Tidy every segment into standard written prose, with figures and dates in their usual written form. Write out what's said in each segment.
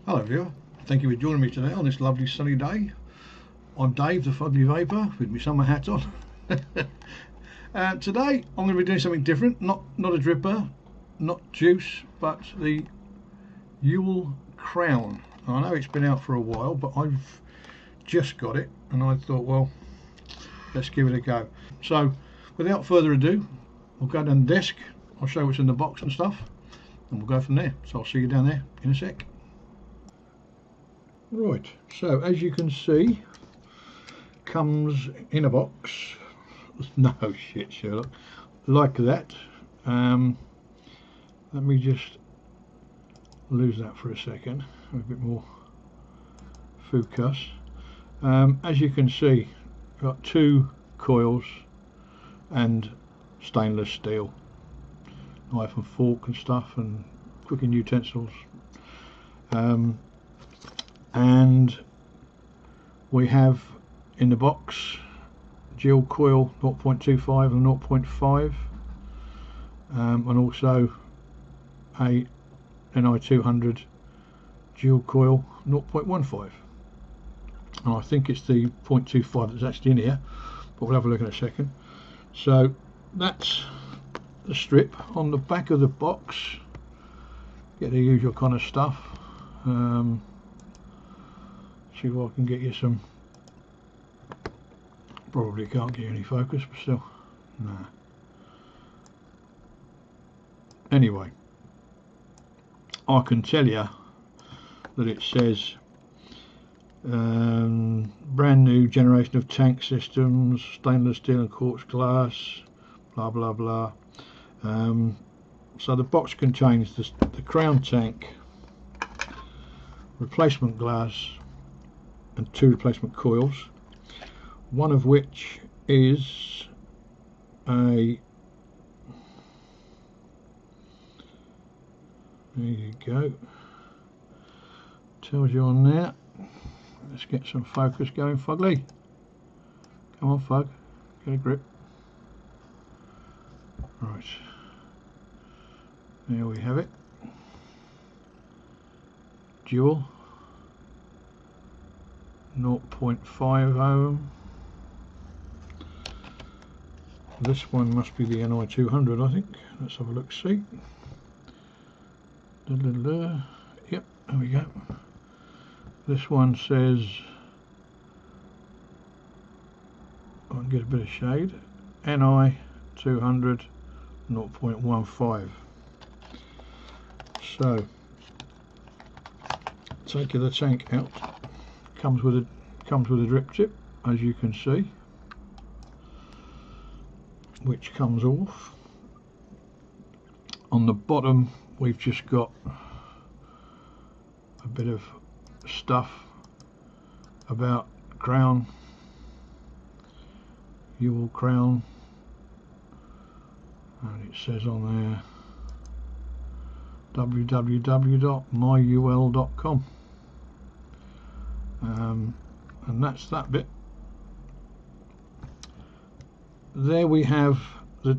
Hello viewer, thank you for joining me today on this lovely sunny day. I'm Dave the Fugly Vapor with my summer hat on. Today I'm going to be doing something different, not a dripper, not juice, but the Uwell Crown. I know it's been out for a while, but I've just got it and I thought, well, let's give it a go. So without further ado, we'll go down the desk, I'll show you what's in the box and stuff, and we'll go from there. So I'll see you down there in a sec. Right, so as you can see, comes in a box. No shit, Sherlock, like that. Let me just lose that for a second, a bit more focus. As you can see, got two coils and stainless steel, knife and fork and stuff, and cooking utensils. And we have in the box dual coil 0.25 and 0.5, and also a NI200 dual coil 0.15, and I think it's the 0.25 that's actually in here, but we'll have a look in a second. So that's the strip. On the back of the box, get the usual kind of stuff. See if I can get you some. Probably can't get any focus, but still, nah. Anyway, I can tell you that it says brand new generation of tank systems, stainless steel and quartz glass, blah blah blah. So the box contains the crown tank, replacement glass, and two replacement coils, one of which is a, there you go, tells you on there. Let's get some focus going, Fugly. Come on, Fug, get a grip. Right, there we have it. Dual 0.5 ohm. This one must be the NI200, I think. Let's have a look, see. Yep, there we go. This one says, I can get a bit of shade, NI200 0.15. So take the tank out. Comes with a drip tip, as you can see, which comes off. On the bottom we've just got a bit of stuff about Crown, Uwell Crown, and it says on there www.myuwell.com. And that's that bit. There we have the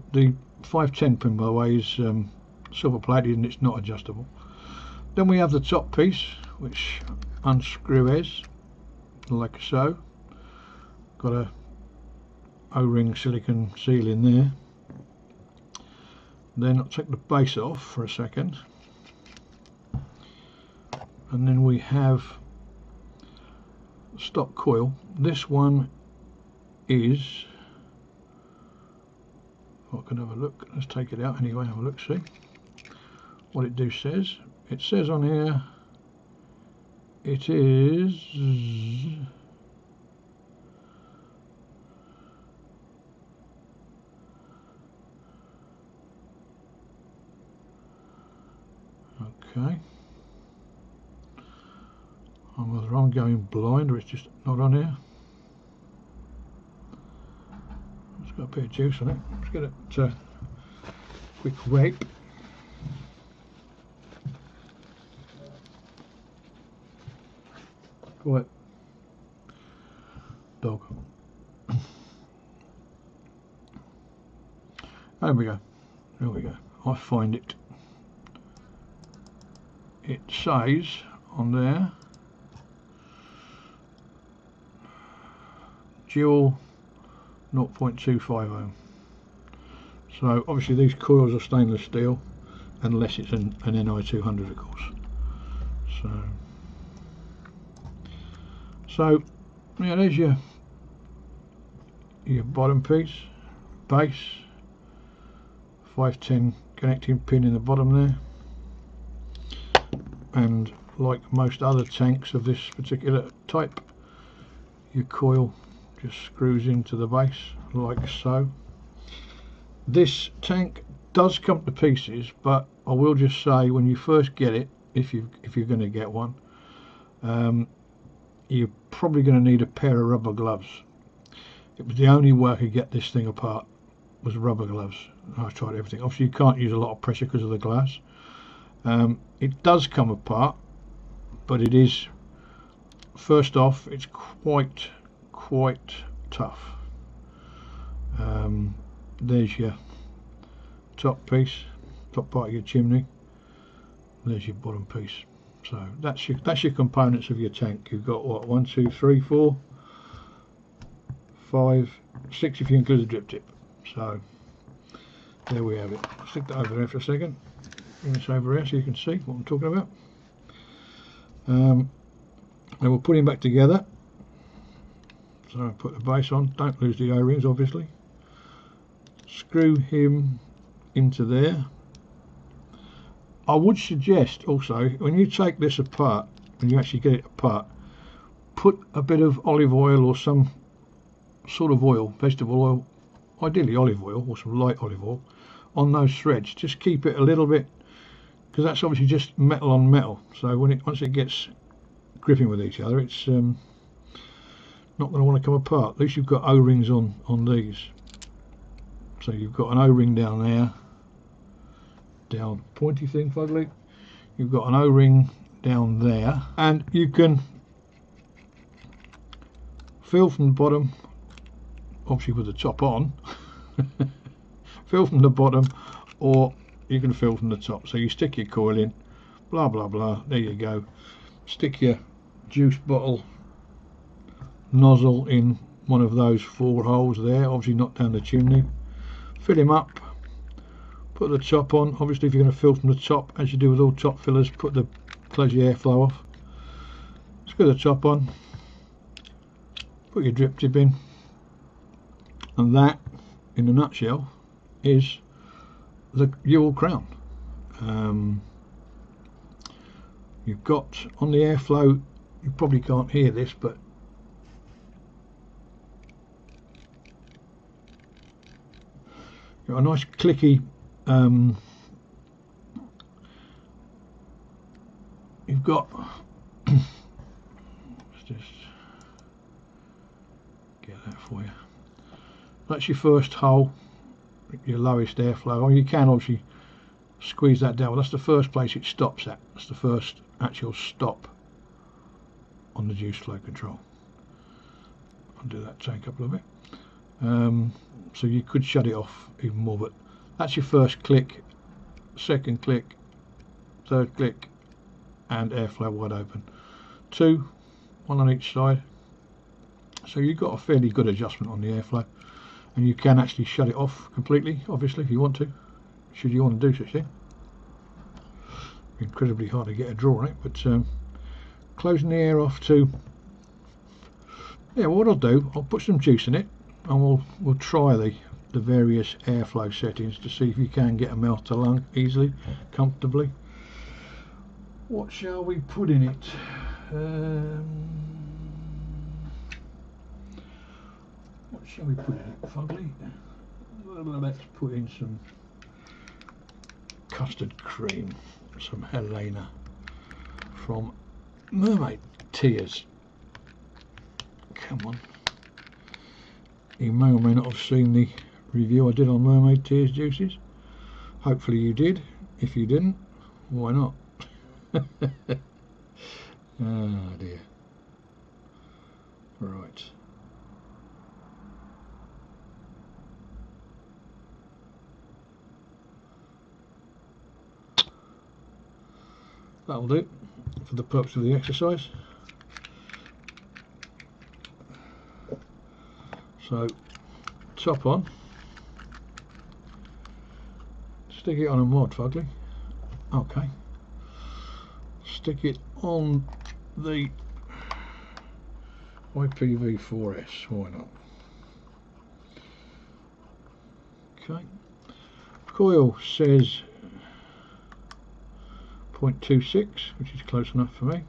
510 pin, by the way, is silver plated and it's not adjustable. Then we have the top piece, which unscrews like so. Got a O-ring silicone seal in there. Then I'll take the base off for a second, and then we have stock coil. This one is, I can have a look, let's take it out anyway, have a look, see what it says. It says on here it is okay. Whether I'm going blind or it's just not on here. It's got a bit of juice on it. Let's get it quick wipe. Quiet dog. There we go. There we go. I find it. It says on there. Dual 0.25 ohm. So obviously these coils are stainless steel, unless it's an Ni200, of course. So yeah, there's your bottom piece, base, 510 connecting pin in the bottom there, and like most other tanks of this particular type, your coil just screws into the base like so. This tank does come to pieces, but I will just say, when you first get it, if you're going to get one, you're probably going to need a pair of rubber gloves. It was the only way I could get this thing apart, was rubber gloves. I tried everything. Obviously you can't use a lot of pressure because of the glass. It does come apart, but it is, first off, it's quite tough. There's your top piece, top part of your chimney. There's your bottom piece. So that's your components of your tank. You've got what, 1, 2, 3, 4, 5, 6 if you include the drip tip. So there we have it. I'll stick that over there for a second. Bring this over here so you can see what I'm talking about. And we'll put him back together. So I'll put the base on. Don't lose the O-rings, obviously. Screw him into there. I would suggest also, when you take this apart, when you actually get it apart, put a bit of olive oil or some sort of oil, vegetable oil, ideally olive oil or some light olive oil, on those threads. Just keep it a little bit, because that's obviously just metal on metal. So when once it gets gripping with each other, it's not going to want to come apart. At least you've got O-rings on these. So you've got an O-ring down there, down pointy thing, fugly. You've got an O-ring down there, and you can fill from the bottom, obviously with the top on. Fill from the bottom, or you can fill from the top. So you stick your coil in, blah blah blah, there you go. Stick your juice bottle nozzle in one of those 4 holes there, obviously not down the chimney. Fill him up, put the top on. Obviously if you're going to fill from the top, as you do with all top fillers, close your airflow off. Screw the top on, put your drip tip in, and that, in a nutshell, is the Uwell Crown. You've got on the airflow, you probably can't hear this, but you've got a nice clicky, you've got let's just get that for you. That's your first hole, your lowest airflow. Or you can obviously squeeze that down. Well, that's the first place it stops at. That's the first actual stop on the juice flow control. I'll do that tank up a little bit. So you could shut it off even more, but that's your first click, second click, third click, and airflow wide open. 2, 1 on each side. So you've got a fairly good adjustment on the airflow, and you can actually shut it off completely, obviously, if you want to, should you want to do such thing. Incredibly hard to get a draw on it, but closing the air off to, yeah, what I'll do, I'll put some juice in it, and we'll try the various airflow settings to see if you can get a mouth to lung easily, comfortably. What shall we put in it? What shall we put in it, fugly? Let's put in some custard cream, some Helena from Mermaid Tears. Come on. You may or may not have seen the review I did on Mermaid Tears juices. Hopefully you did. If you didn't, why not? Oh dear. Right. That'll do. for the purpose of the exercise. So top on, stick it on a mod, fugly. Okay, stick it on the IPv4S, why not? Okay, coil says 0.26, which is close enough for me.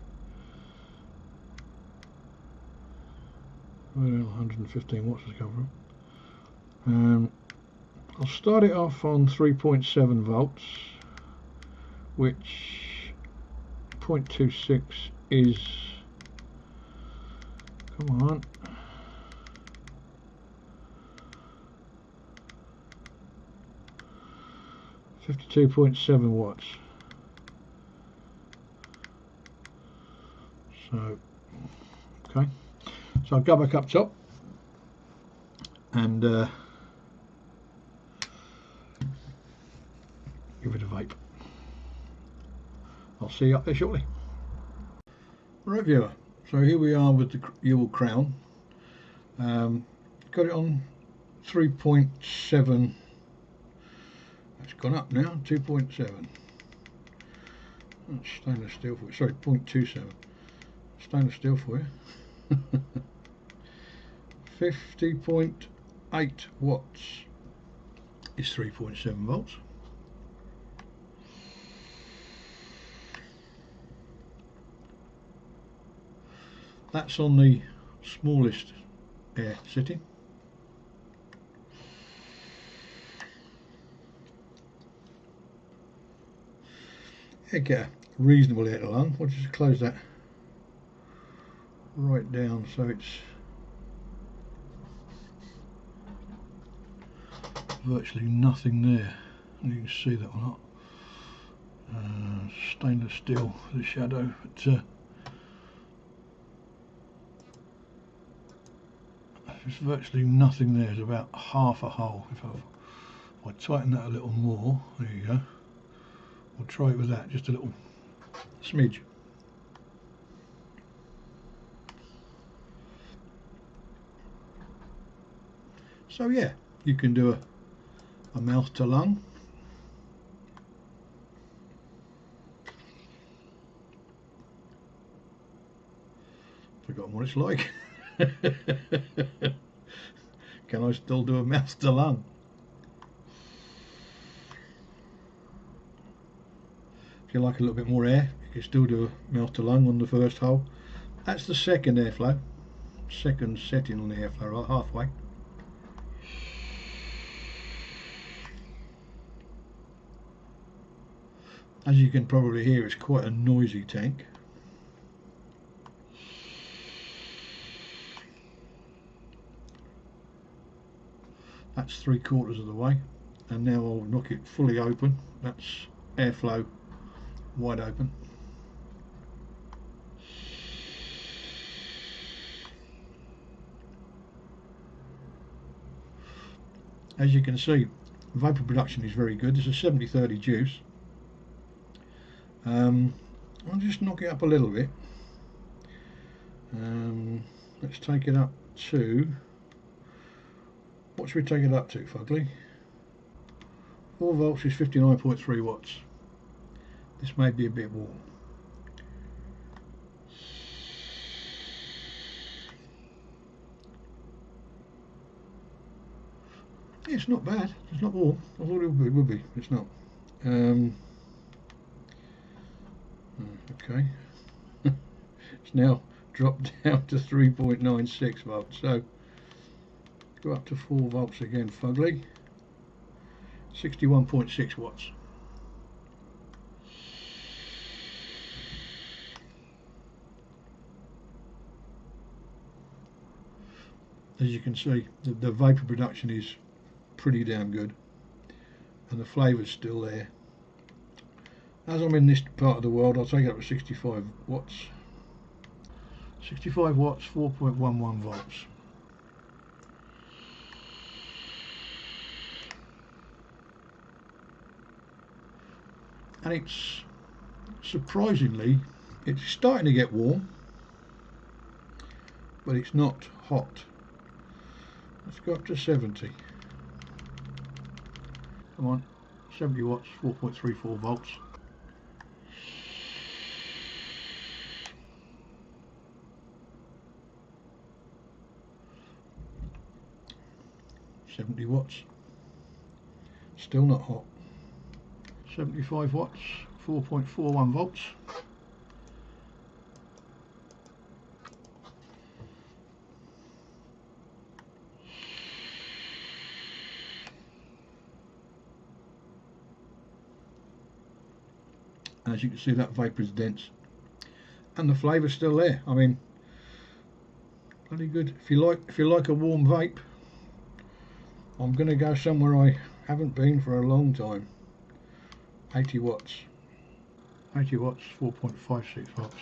Well, 115 watts has come from. I'll start it off on 3.7 volts, which 0.26 is, come on, .7 watts. So, okay. So I'll go back up top and give it a vape. I'll see you up there shortly. Right, viewer, so here we are with the Uwell Crown. Got it on 3.7. It's gone up now, 2.7. That's stainless steel for you. Sorry, 0.27. Stainless steel for you. 50.8 watts is 3.7 volts. That's on the smallest air setting. Yeah, get a reasonable air to lung. We'll just close that right down so it's virtually nothing there. You can see that or not. Stainless steel for the shadow, but there's virtually nothing there. There's about half a hole. If I tighten that a little more, there you go. We'll try it with that, just a little smidge. So yeah, you can do a mouth to lung. Forgotten what it's like. Can I still do a mouth to lung? If you like a little bit more air, you can still do a mouth to lung on the first hole. That's the second airflow, second setting on the airflow, halfway. As you can probably hear, it's quite a noisy tank. That's 3/4 of the way, and now I'll knock it fully open. That's airflow wide open. As you can see, vapour production is very good. This is 70-30 juice. I'll just knock it up a little bit. Let's take it up to, what should we take it up to, fugly? 4 volts is 59.3 watts. This may be a bit warm. Yeah, it's not bad. It's not warm. I thought it would be. It's not. Okay. It's now dropped down to 3.96 volts. So go up to 4 volts again, fugly. 61.6 watts. As you can see, the vapour production is pretty damn good, and the flavour's still there. As I'm in this part of the world, I'll take it up to 65 watts. 65 watts, 4.11 volts. And it's surprisingly It's starting to get warm, but it's not hot. Let's go up to 70. Come on, 70 watts, 4.34 volts. Watts, still not hot. 75 watts, 4.41 volts. And as you can see, that vapour is dense, and the flavour's still there. I mean, bloody good. If you like a warm vape, I'm going to go somewhere I haven't been for a long time. 80 watts. 80 watts, 4.56 volts.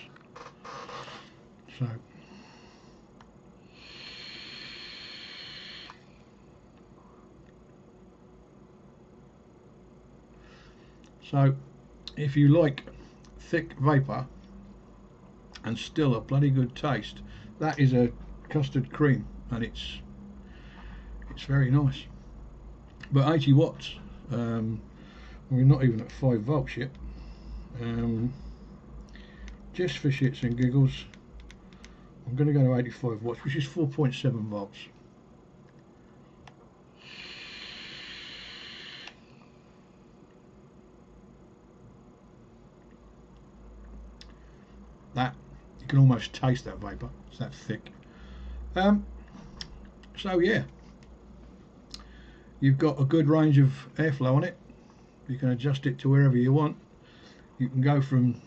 So if you like thick vapour and still a bloody good taste, that is a custard cream, and it's very nice. But 80 watts, we're not even at 5 volts yet. Just for shits and giggles, I'm going to go to 85 watts, which is 4.7 volts. That, you can almost taste that vapour, it's that thick. So yeah, you've got a good range of airflow on it. You can adjust it to wherever you want. You can go from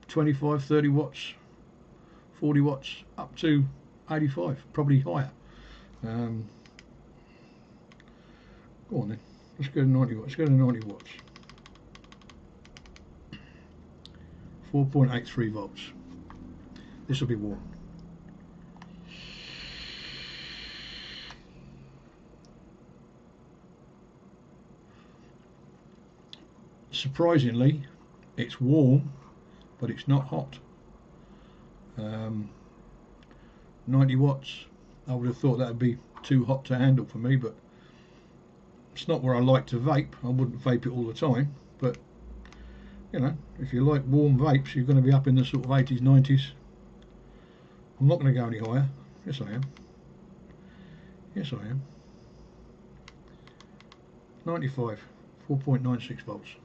25, 30 watts, 40 watts up to 85, probably higher. Go on then, let's go to 90 watts. Let's go to 90 watts. 4.83 volts. This will be warm. Surprisingly, it's warm, but it's not hot. 90 watts, I would have thought that would be too hot to handle for me, but it's not where I like to vape. I wouldn't vape it all the time, but you know, if you like warm vapes, you're going to be up in the sort of 80s, 90s. I'm not going to go any higher. Yes, I am. Yes, I am. 95, 4.96 volts.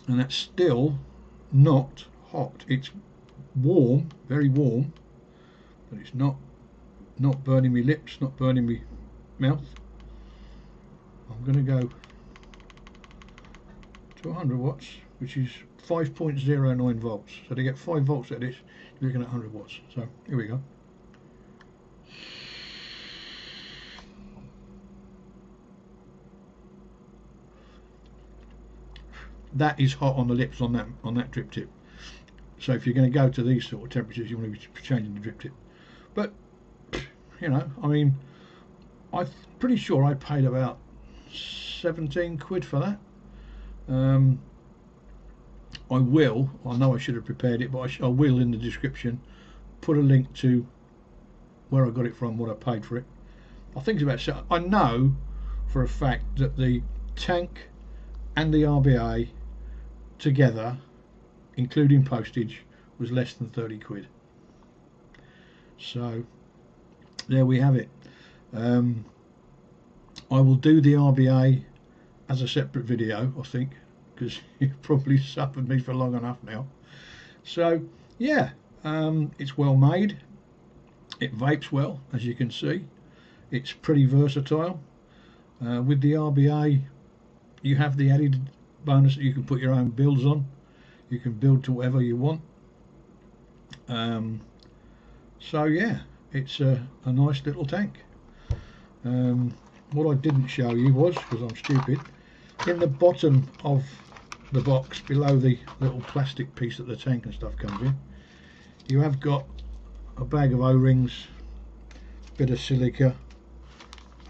And that's still not hot. It's warm, very warm, but it's not burning me lips, not burning me mouth. I'm going to go to 100 watts, which is 5.09 volts. So to get 5 volts at this, you're looking at 100 watts. So here we go. That is hot on the lips on that drip tip. So if you're going to go to these sort of temperatures, you want to be changing the drip tip. But you know, I mean, I'm pretty sure I paid about 17 quid for that. I know I should have prepared it, but I will in the description put a link to where I got it from, what I paid for it. I think it's about, I know for a fact that the tank and the RBA together, including postage, was less than 30 quid. So there we have it. I will do the RBA as a separate video, I think, because you've probably suffered me for long enough now. So yeah, it's well made, it vapes well, as you can see. It's pretty versatile. With the RBA, you have the added bonus that you can put your own builds on. You can build to whatever you want. So yeah, it's a nice little tank. What I didn't show you was, because I'm stupid, in the bottom of the box, below the little plastic piece that the tank and stuff comes in, you have got a bag of O-rings, bit of silica,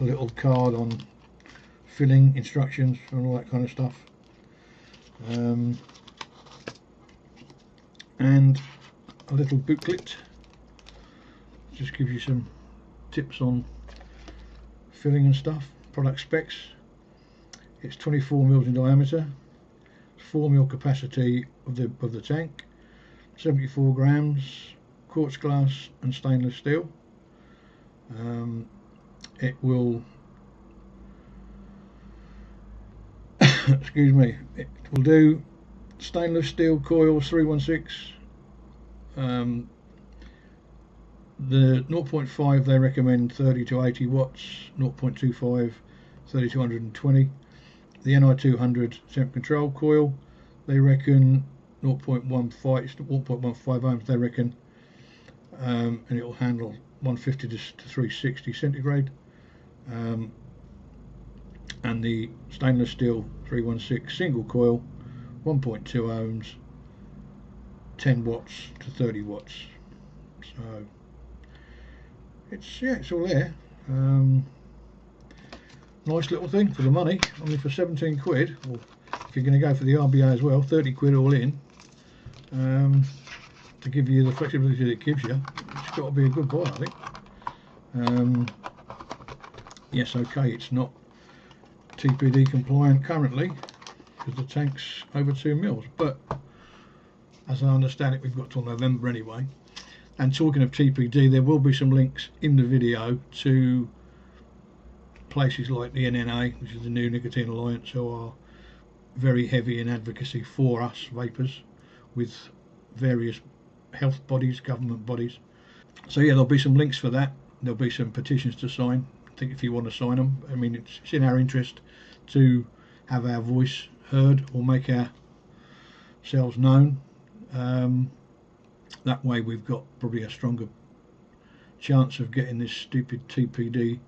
a little card on filling instructions and all that kind of stuff. And a little booklet just gives you some tips on filling and stuff. Product specs. It's 24 mils in diameter, 4 mil capacity of the tank, 74 grams, quartz glass and stainless steel. It will excuse me, it will do stainless steel coils 316. The 0.5 they recommend 30 to 80 watts, 0.25 30 to 120. The NI200 temp control coil they reckon 0.15 ohms they reckon, and it will handle 150 to 360 centigrade. And the stainless steel 316 single coil 1.2 ohms, 10 watts to 30 watts. So it's all there. Nice little thing for the money. I mean, for 17 quid, or if you're going to go for the RBA as well, 30 quid all in, to give you the flexibility that it gives you, it's got to be a good buy, I think. Yes, okay, it's not TPD compliant currently because the tank's over 2 mils, but as I understand it, we've got till November anyway. And talking of TPD, there will be some links in the video to places like the NNA, which is the New Nicotine Alliance, who are very heavy in advocacy for us vapors, with various health bodies, government bodies. So yeah, there'll be some links for that. There'll be some petitions to sign. I think if you want to sign them, I mean, it's in our interest to have our voice heard or make ourselves known. That way we've got probably a stronger chance of getting this stupid TPD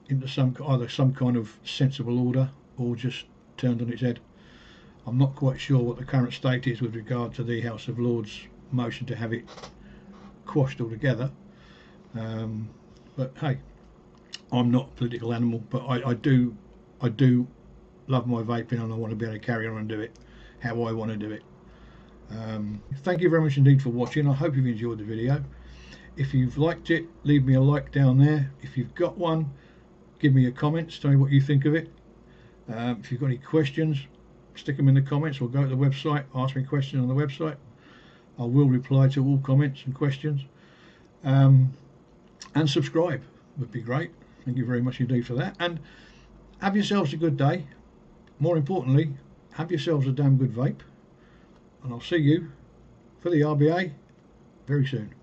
into either some kind of sensible order or just turned on its head. I'm not quite sure what the current state is with regard to the House of Lords motion to have it quashed altogether. But hey, I'm not a political animal, but I do love my vaping, and I want to be able to carry on and do it how I want to do it. Thank you very much indeed for watching. I hope you've enjoyed the video. If you've liked it, leave me a like down there. If you've got one, give me a comment, tell me what you think of it. If you've got any questions, stick them in the comments, or go to the website, ask me questions on the website. I will reply to all comments and questions. And subscribe would be great. Thank you very much indeed for that. And have yourselves a good day. More importantly, have yourselves a damn good vape. And I'll see you for the RBA very soon.